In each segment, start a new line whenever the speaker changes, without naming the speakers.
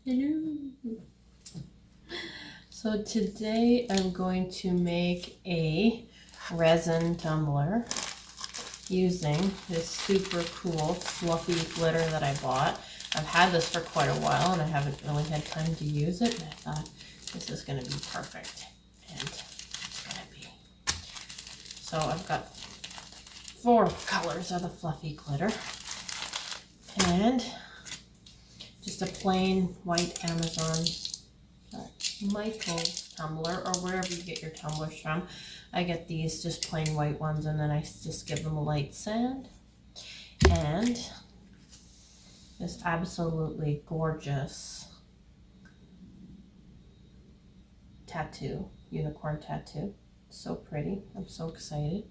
Hello. So today I'm going to make a resin tumbler using this super cool fluffy glitter that I bought. I've had this for quite a while and I haven't really had time to use it, and I thought this is going to be perfect. And it's going to be. So I've got 4 colors of the fluffy glitter and just a plain white Amazon Michael tumbler, or wherever you get your tumblers from. I get these just plain white ones, and then I just give them a light sand. And this absolutely gorgeous tattoo, unicorn tattoo. So pretty. I'm so excited.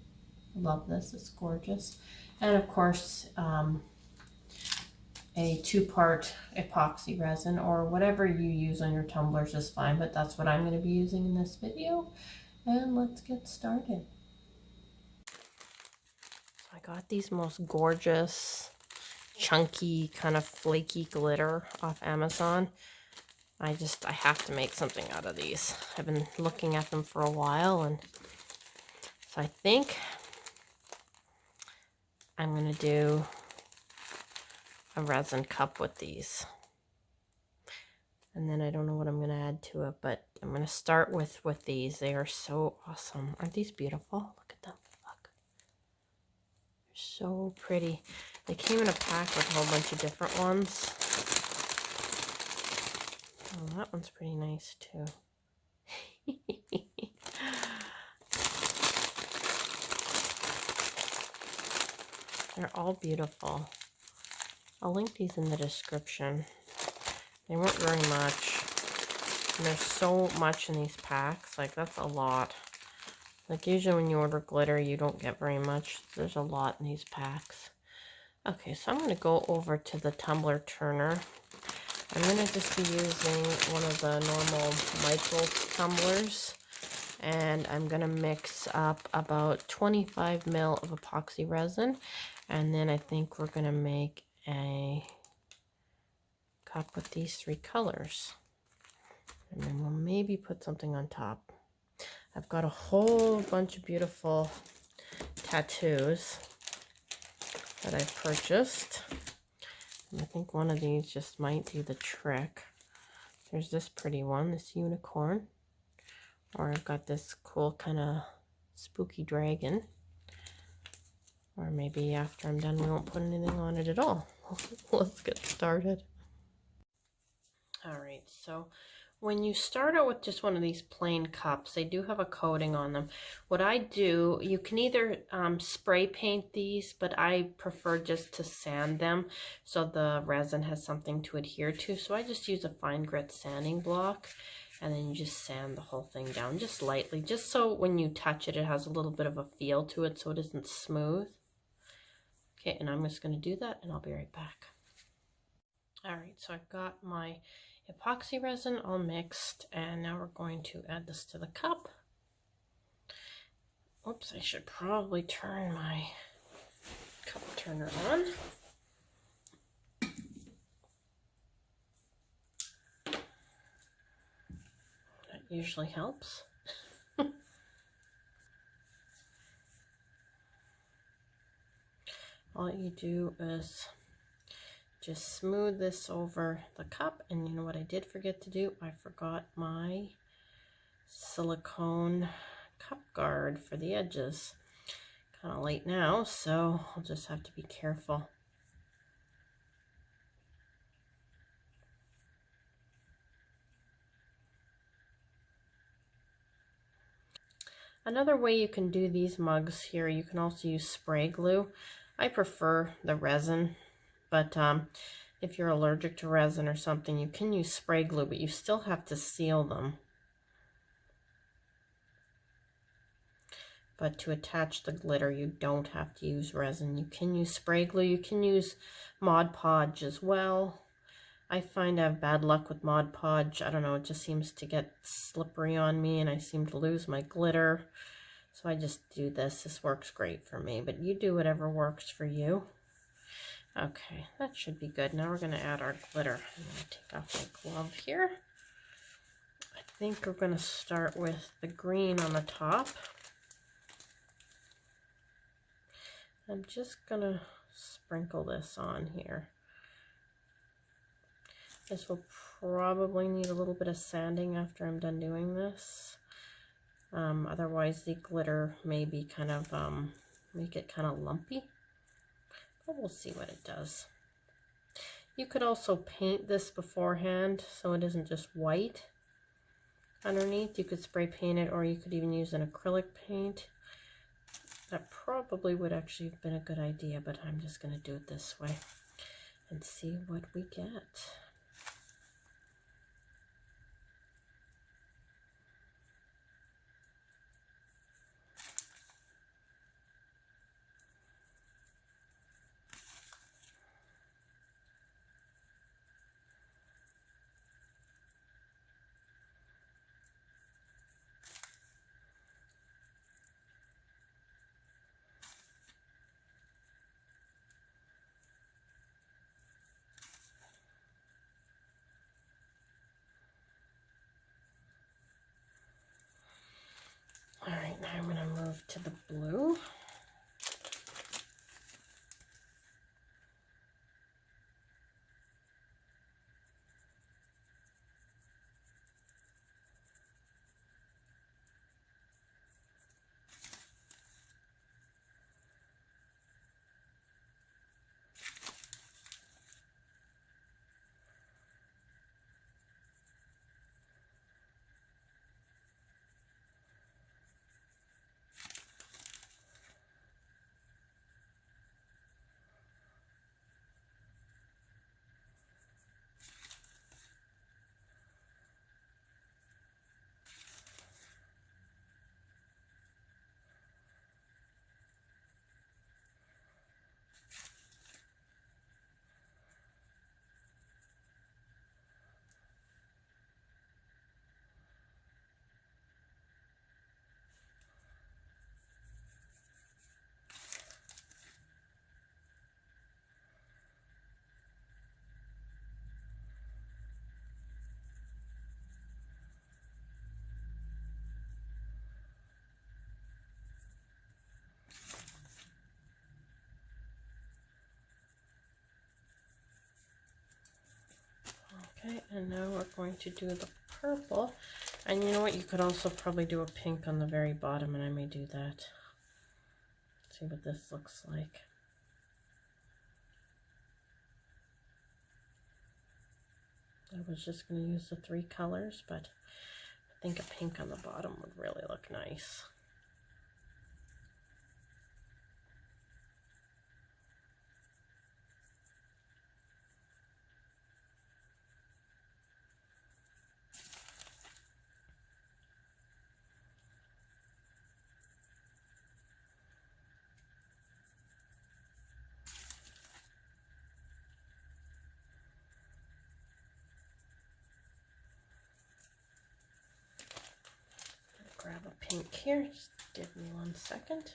I love this. It's gorgeous. And of course, a 2-part epoxy resin, or whatever you use on your tumblers is fine, but that's what I'm going to be using in this video. And let's get started. So I got these most gorgeous, chunky, kind of flaky glitter off Amazon. I have to make something out of these. I've been looking at them for a while, and so I think I'm going to do a resin cup with these. And then I don't know what I'm going to add to it, but I'm going to start with these. They are so awesome. Aren't these beautiful? Look at them. Look. They're so pretty. They came in a pack with a whole bunch of different ones. Oh, that one's pretty nice too. They're all beautiful. I'll link these in the description. They weren't very much. And there's so much in these packs. Like, that's a lot. Like, usually when you order glitter, you don't get very much. There's a lot in these packs. Okay, so I'm going to go over to the Tumbler Turner. I'm going to just be using one of the normal micro tumblers. And I'm going to mix up about 25 ml of epoxy resin. And then I think we're going to make a cup with these 3 colors. And then we'll maybe put something on top. I've got a whole bunch of beautiful tattoos that I've purchased. And I think one of these just might do the trick. There's this pretty one, this unicorn. Or I've got this cool kind of spooky dragon. Or maybe after I'm done, we won't put anything on it at all. Let's get started. All right, so when you start out with just one of these plain cups, they do have a coating on them. What I do, you can either spray paint these, but I prefer just to sand them so the resin has something to adhere to. So I just use a fine grit sanding block, and then you just sand the whole thing down just lightly, just so when you touch it, it has a little bit of a feel to it so it isn't smooth. Okay, and I'm just going to do that, and I'll be right back. All right, so I've got my epoxy resin all mixed, and now we're going to add this to the cup. Oops, I should probably turn my cup turner on. That usually helps. All you do is just smooth this over the cup. And you know what I did forget to do? I forgot my silicone cup guard for the edges. Kind of late now, so I'll just have to be careful. Another way you can do these mugs here, you can also use spray glue. I prefer the resin, but if you're allergic to resin or something, you can use spray glue, but you still have to seal them. But to attach the glitter, you don't have to use resin. You can use spray glue. You can use Mod Podge as well. I find I have bad luck with Mod Podge. I don't know, it just seems to get slippery on me and I seem to lose my glitter. So I just do this. This works great for me, but you do whatever works for you. Okay, that should be good. Now we're going to add our glitter. I'm going to take off my glove here. I think we're going to start with the green on the top. I'm just going to sprinkle this on here. This will probably need a little bit of sanding after I'm done doing this. Otherwise the glitter may be kind of, make it kind of lumpy. But we'll see what it does. You could also paint this beforehand so it isn't just white underneath. You could spray paint it, or you could even use an acrylic paint. That probably would actually have been a good idea, but I'm just going to do it this way and see what we get. All right, now I'm going to move to the blue. Okay, and now we're going to do the purple. And you know what? You could also probably do a pink on the very bottom, and I may do that. See what this looks like. I was just going to use the 3 colors, but I think a pink on the bottom would really look nice. Grab a pink here, just give me 1 second.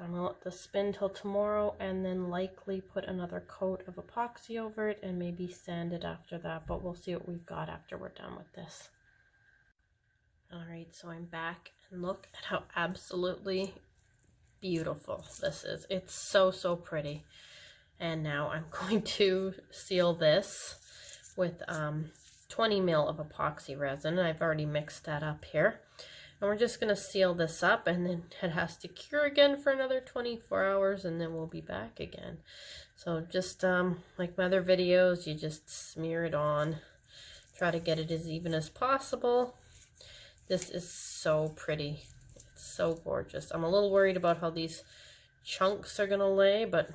So I'm gonna let this spin till tomorrow and then likely put another coat of epoxy over it and maybe sand it after that, but we'll see what we've got after we're done with this. All right, so I'm back and look at how absolutely beautiful this is. It's so, so pretty. And now I'm going to seal this with 20 mil of epoxy resin. I've already mixed that up here. And we're just going to seal this up, and then it has to cure again for another 24 hours, and then we'll be back again. So just like my other videos, you just smear it on. Try to get it as even as possible. This is so pretty. It's so gorgeous. I'm a little worried about how these chunks are going to lay, but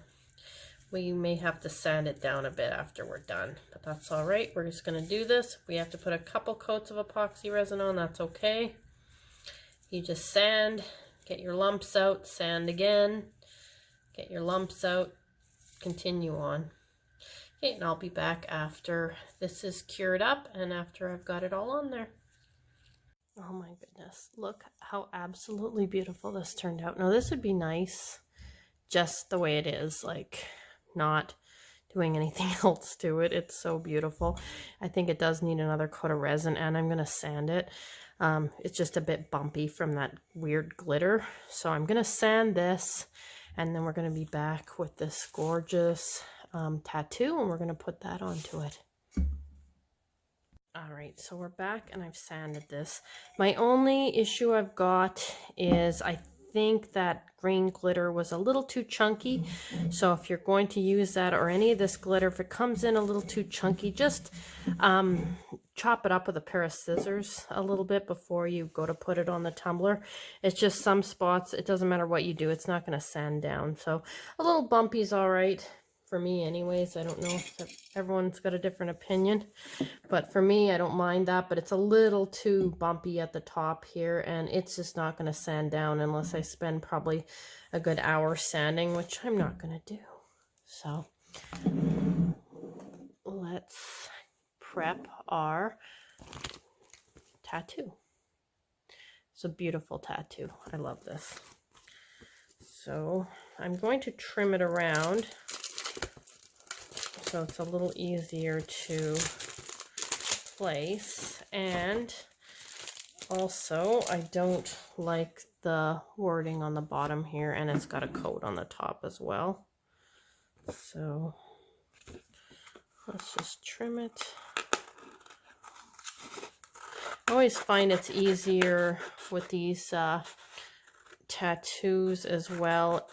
we may have to sand it down a bit after we're done. But that's all right. We're just going to do this. If we have to put a couple coats of epoxy resin on, that's okay. You just sand, get your lumps out, sand again, get your lumps out, continue on. Okay, and I'll be back after this is cured up and after I've got it all on there. Oh my goodness, look how absolutely beautiful this turned out. Now this would be nice just the way it is, like not doing anything else to it. It's so beautiful. I think it does need another coat of resin, and I'm going to sand it. It's just a bit bumpy from that weird glitter. So I'm going to sand this, and then we're going to be back with this gorgeous tattoo, and we're going to put that onto it. All right, so we're back and I've sanded this. My only issue I've got is I think that green glitter was a little too chunky. So if you're going to use that or any of this glitter, if it comes in a little too chunky, just chop it up with a pair of scissors a little bit before you go to put it on the tumbler. It's just some spots, it doesn't matter what you do, it's not going to sand down. So a little bumpy is all right. For me anyways. I don't know if everyone's got a different opinion, but for me, I don't mind that, but it's a little too bumpy at the top here, and it's just not going to sand down unless I spend probably a good hour sanding, which I'm not going to do. So let's prep our tattoo. It's a beautiful tattoo. I love this. So I'm going to trim it around so it's a little easier to place, and also I don't like the wording on the bottom here, and it's got a coat on the top as well. So let's just trim it. I always find it's easier with these tattoos as well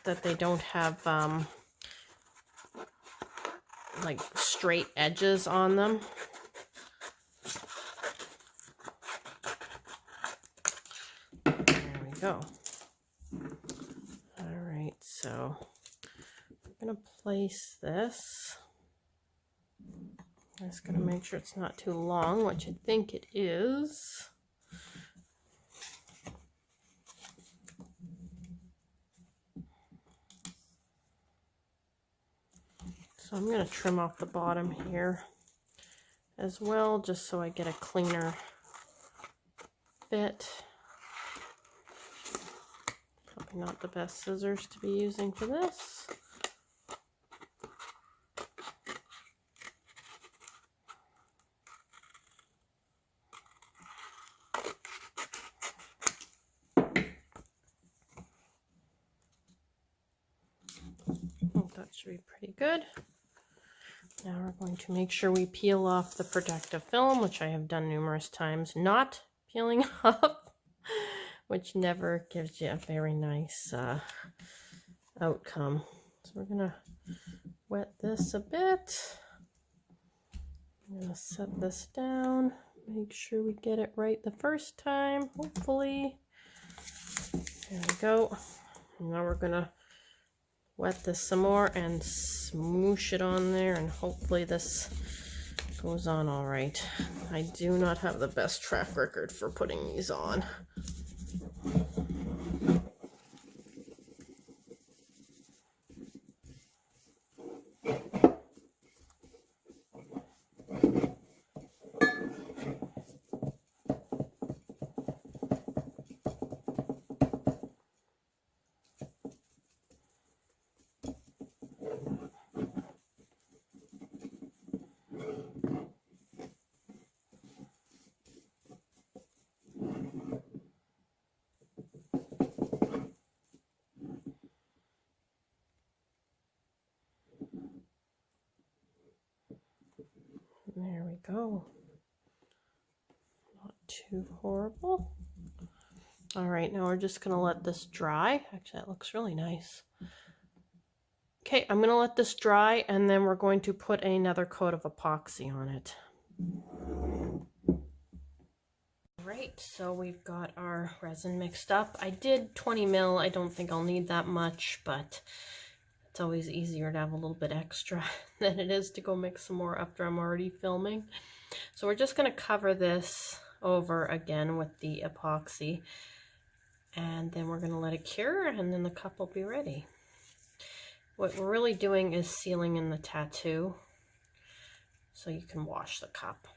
that they don't have like straight edges on them. There we go. All right, so I'm gonna place this. I'm just gonna make sure it's not too long, which I think it is. So I'm going to trim off the bottom here as well, just so I get a cleaner fit. Probably not the best scissors to be using for this. That should be pretty good. Now we're going to make sure we peel off the protective film, which I have done numerous times, not peeling off, which never gives you a very nice outcome. So we're going to wet this a bit. I'm going to set this down, make sure we get it right the first time, hopefully. There we go. Now we're going to wet this some more and smoosh it on there, and hopefully this goes on all right. I do not have the best track record for putting these on. There we go. Not too horrible. All right, now we're just gonna let this dry. Actually, that looks really nice. Okay, I'm gonna let this dry and then we're going to put another coat of epoxy on it. Right, so we've got our resin mixed up. I did 20 mil. I don't think I'll need that much, but it's always easier to have a little bit extra than it is to go mix some more after I'm already filming. So we're just going to cover this over again with the epoxy, and then we're going to let it cure, and then the cup will be ready. What we're really doing is sealing in the tattoo so you can wash the cup.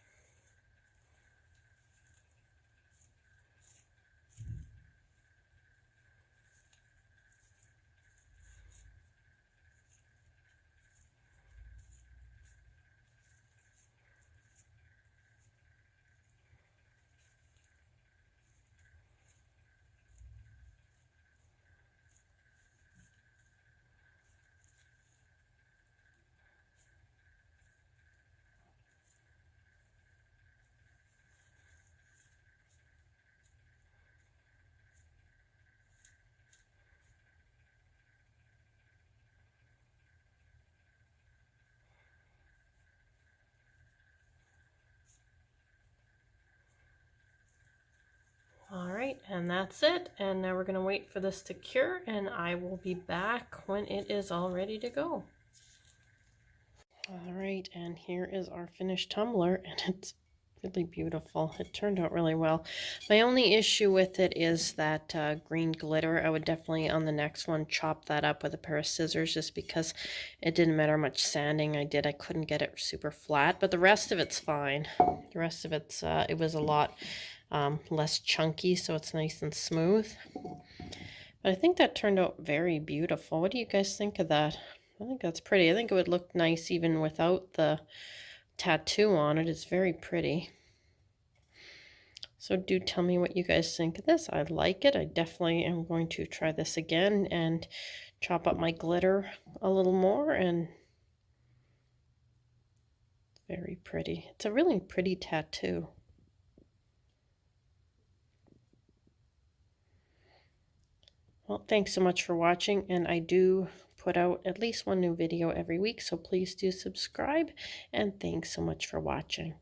All right, and that's it. And now we're going to wait for this to cure, and I will be back when it is all ready to go. All right, and here is our finished tumbler, and it's really beautiful. It turned out really well. My only issue with it is that green glitter. I would definitely, on the next one, chop that up with a pair of scissors, just because it didn't matter how much sanding I did. I couldn't get it super flat, but the rest of it's fine. The rest of it's, it was a lot less chunky, so it's nice and smooth. But I think that turned out very beautiful. What do you guys think of that? I think that's pretty. I think it would look nice even without the tattoo on it. It's very pretty. So do tell me what you guys think of this. I like it. I definitely am going to try this again and chop up my glitter a little more, and very pretty. It's a really pretty tattoo. Well, thanks so much for watching, and I do put out at least one new video every week, so please do subscribe, and thanks so much for watching.